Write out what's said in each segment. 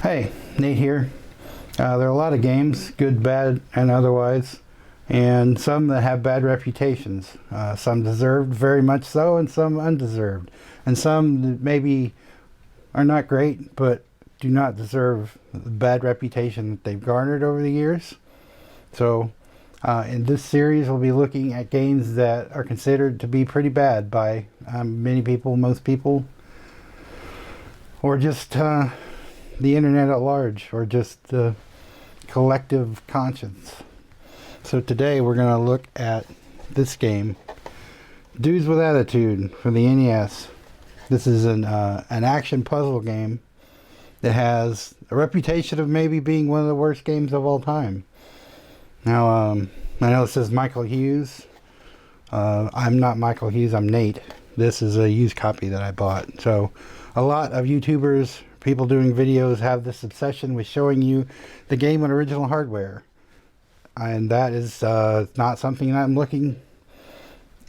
Hey, Nate here. There are a lot of games, good, bad, and otherwise, and some that have bad reputations. Some deserved, very much so, and some undeserved. And some that maybe are not great, but do not deserve the bad reputation that they've garnered over the years. So, in this series, we'll be looking at games that are considered to be pretty bad by many people, most people, or just the internet at large, or just the collective conscience. So today we're going to look at this game, Dudes with Attitude, for the NES. This is an action puzzle game that has a reputation of maybe being one of the worst games of all time. Now, I know it says Michael Hughes. I'm not Michael Hughes, I'm Nate. This is a used copy that I bought. So a lot of YouTubers, people doing videos, have this obsession with showing you the game on original hardware. And that is not something I'm looking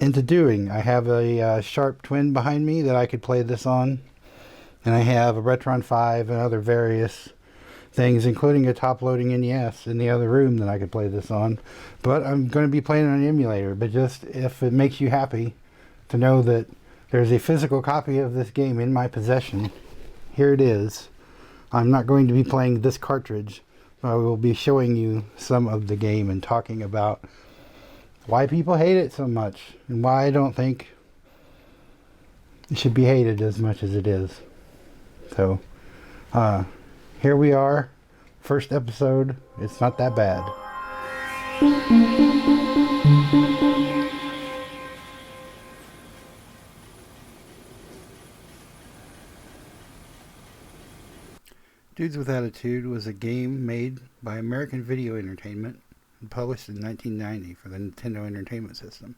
into doing. I have a Sharp Twin behind me that I could play this on. And I have a Retron 5 and other various things, including a top-loading NES in the other room that I could play this on. But I'm going to be playing on an emulator. But just if it makes you happy to know that there's a physical copy of this game in my possession, here it is. I'm not going to be playing this cartridge. I will be showing you some of the game and talking about why people hate it so much and why I don't think it should be hated as much as it is. So, here we are. First episode. It's not that bad. Dudes with Attitude was a game made by American Video Entertainment and published in 1990 for the Nintendo Entertainment System.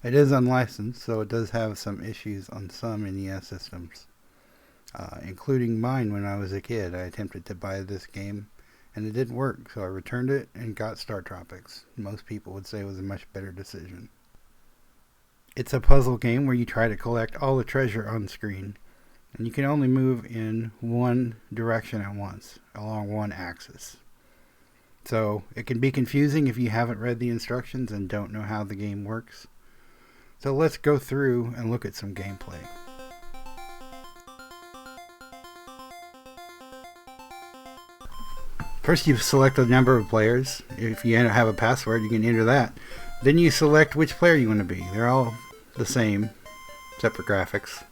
It is unlicensed, so it does have some issues on some NES systems, including mine when I was a kid. I attempted to buy this game and it didn't work, so I returned it and got Star Tropics. Most people would say it was a much better decision. It's a puzzle game where you try to collect all the treasure on screen. And you can only move in one direction at once, along one axis. So it can be confusing if you haven't read the instructions and don't know how the game works. So let's go through and look at some gameplay. First you select a number of players. If you have a password, you can enter that. Then you select which player you want to be. They're all the same, except for graphics.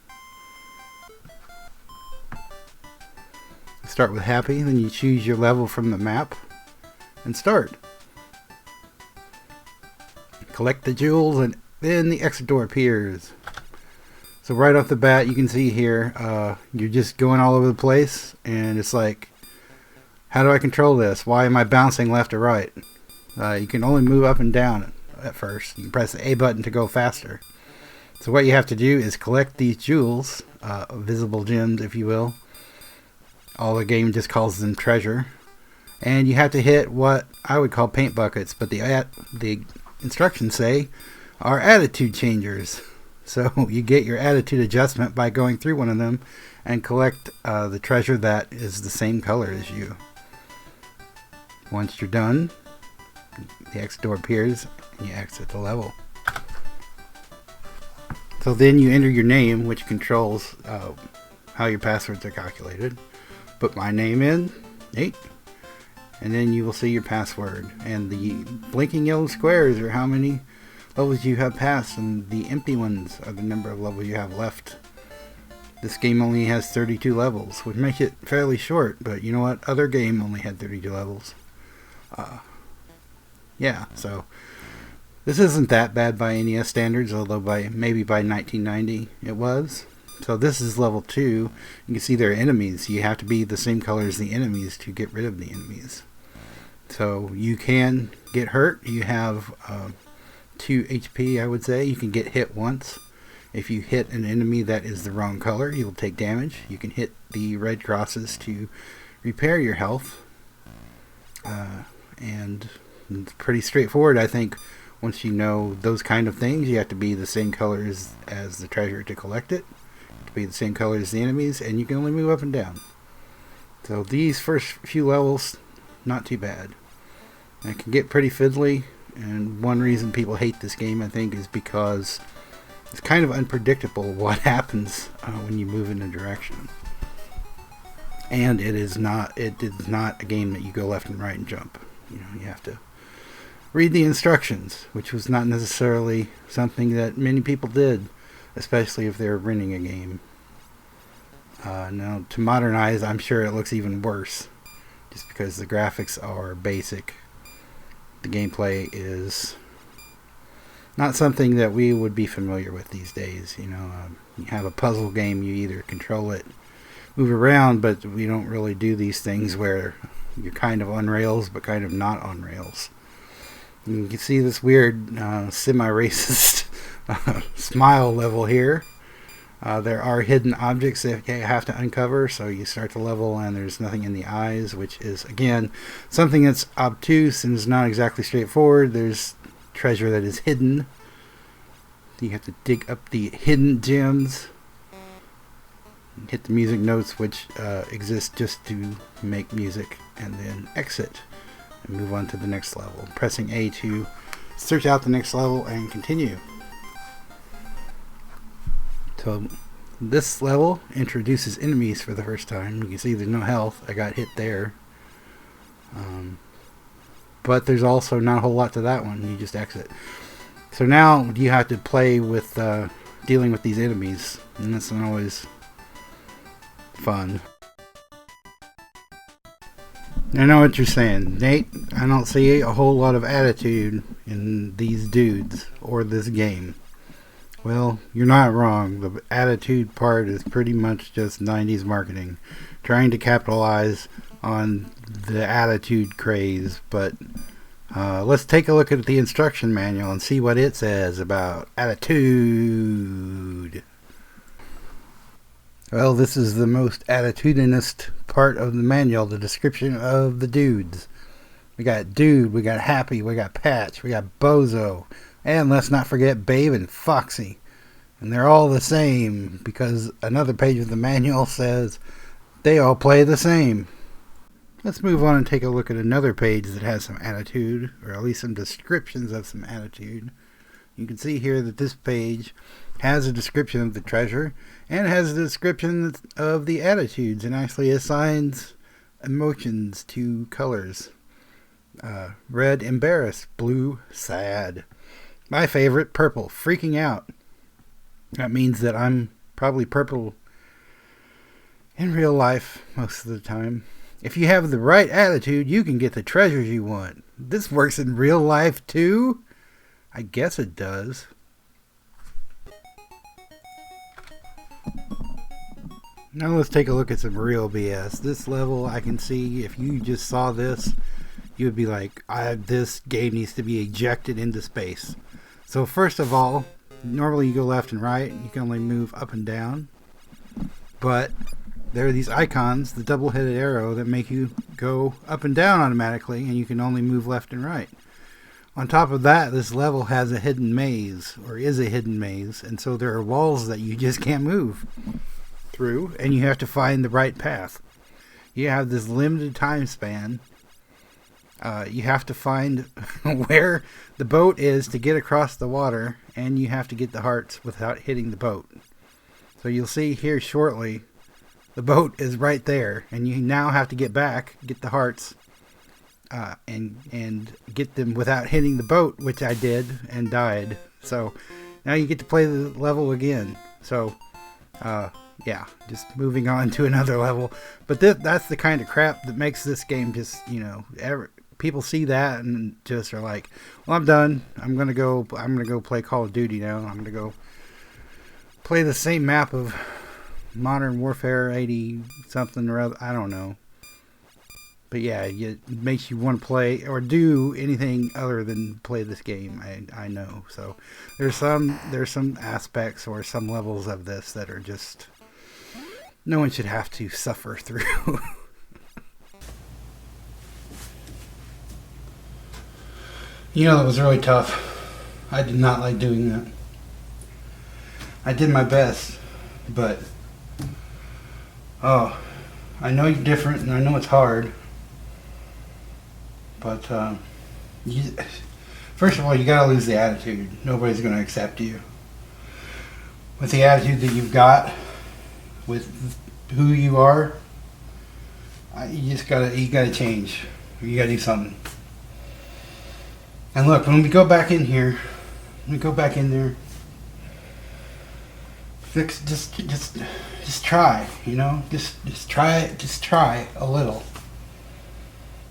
Start with happy, then you choose your level from the map and start. Collect the jewels and then the exit door appears. So right off the bat you can see here you're just going all over the place and it's like, how do I control this? Why am I bouncing left or right? You can only move up and down at first. You can press the A button to go faster. So what you have to do is collect these jewels, visible gems if you will. All the game just calls them treasure. And you have to hit what I would call paint buckets, but the instructions say are attitude changers. So you get your attitude adjustment by going through one of them and collect the treasure that is the same color as you. Once you're done, the exit door appears and you exit the level. So then you enter your name, which controls how your passwords are calculated. Put my name in, Nate, and then you will see your password. And the blinking yellow squares are how many levels you have passed, and the empty ones are the number of levels you have left. This game only has 32 levels, which makes it fairly short, but you know what? Other game only had 32 levels. Yeah, so this isn't that bad by NES standards, although maybe by 1990 it was. So this is level 2. You can see there are enemies. You have to be the same color as the enemies to get rid of the enemies. So you can get hurt. You have 2 HP, I would say. You can get hit once. If you hit an enemy that is the wrong color, you'll take damage. You can hit the red crosses to repair your health. And it's pretty straightforward, I think. Once you know those kind of things, you have to be the same colors as the treasure to collect it. To be the same color as the enemies, and you can only move up and down. So these first few levels, not too bad. And it can get pretty fiddly, and one reason people hate this game, I think, is because it's kind of unpredictable what happens when you move in a direction. And it is not a game that you go left and right and jump. You know, you have to read the instructions, which was not necessarily something that many people did, especially if they're renting a game. Now, to modernize, I'm sure it looks even worse, just because the graphics are basic. The gameplay is not something that we would be familiar with these days. You know, you have a puzzle game, you either control it, move around, but we don't really do these things where you're kind of on rails, but kind of not on rails. And you can see this weird semi-racist smile level here. There are hidden objects that you have to uncover, so you start the level and there's nothing in the eyes, which is, again, something that's obtuse and is not exactly straightforward. There's treasure that is hidden. You have to dig up the hidden gems. Hit the music notes, which exist just to make music, and then exit and move on to the next level. Pressing A to search out the next level and continue. So this level introduces enemies for the first time. You can see there's no health. I got hit there. But there's also not a whole lot to that one. You just exit. So now you have to play with dealing with these enemies, and that's not always fun. I know what you're saying, Nate. I don't see a whole lot of attitude in these dudes or this game. Well, you're not wrong. The attitude part is pretty much just 90s marketing, trying to capitalize on the attitude craze. But let's take a look at the instruction manual and see what it says about attitude. Well, this is the most attitudinist part of the manual, the description of the dudes. We got Dude, we got Happy, we got Patch, we got Bozo, and let's not forget Babe and Foxy. And they're all the same, because another page of the manual says they all play the same. Let's move on and take a look at another page that has some attitude, or at least some descriptions of some attitude. You can see here that this page has a description of the treasure, and has a description of the attitudes, and actually assigns emotions to colors. Red, embarrassed. Blue, sad. My favorite, purple, freaking out. That means that I'm probably purple in real life most of the time. If you have the right attitude, you can get the treasures you want. This works in real life too? I guess it does. Now let's take a look at some real BS. This level, I can see if you just saw this, you would be like, this game needs to be ejected into space. So first of all, normally you go left and right. You can only move up and down. But there are these icons, the double-headed arrow, that make you go up and down automatically, and you can only move left and right. On top of that, this level has a hidden maze, or is a hidden maze, and so there are walls that you just can't move through, and you have to find the right path. You have this limited time span. You have to find where the boat is to get across the water, and you have to get the hearts without hitting the boat. So you'll see here shortly, the boat is right there, and you now have to get back, get the hearts, and get them without hitting the boat, which I did and died. So now you get to play the level again. So yeah, just moving on to another level. But that's the kind of crap that makes this game just, people see that and just are like, well, I'm done. I'm gonna go play Call of Duty now. I'm gonna go play the same map of Modern Warfare 80 something or other. I don't know. But yeah, it makes you want to play or do anything other than play this game. I know. So there's some aspects or some levels of this that are just no one should have to suffer through. That was really tough. I did not like doing that. I did my best, but I know you're different, and I know it's hard. But first of all, you gotta lose the attitude. Nobody's gonna accept you with the attitude that you've got, with who you are. You gotta change. You gotta do something. And look, when we go back in here, there. Just try, you know. Just try it. Just try a little.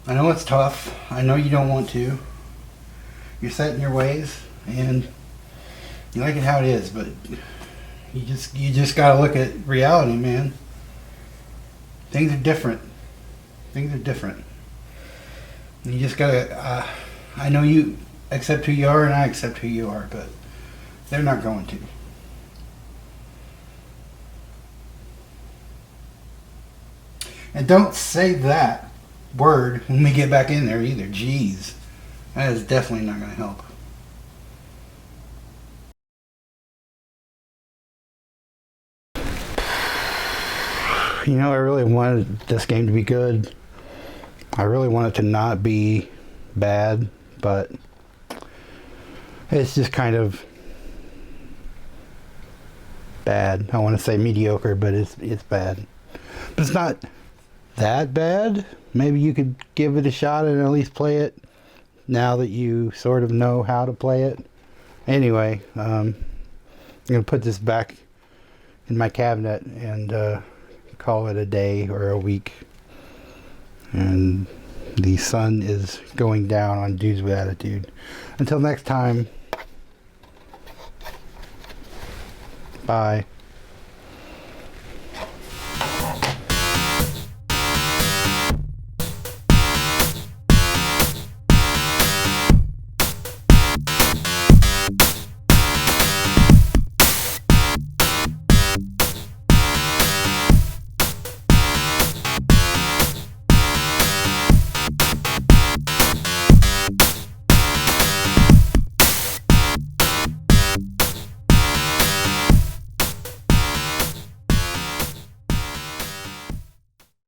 I know it's tough. I know you don't want to. You're set in your ways, and you like it how it is. But you just gotta look at reality, man. Things are different. Things are different. And you just gotta. I know you accept who you are, and I accept who you are, but they're not going to. And don't say that word when we get back in there either. Jeez. That is definitely not going to help. You know, I really wanted this game to be good. I really want it to not be bad, but it's just kind of bad. I want to say mediocre, but it's bad. But it's not that bad. Maybe you could give it a shot and at least play it now that you sort of know how to play it. Anyway, I'm going to put this back in my cabinet and call it a day or a week. And the sun is going down on Dudes with Attitude. Until next time, bye.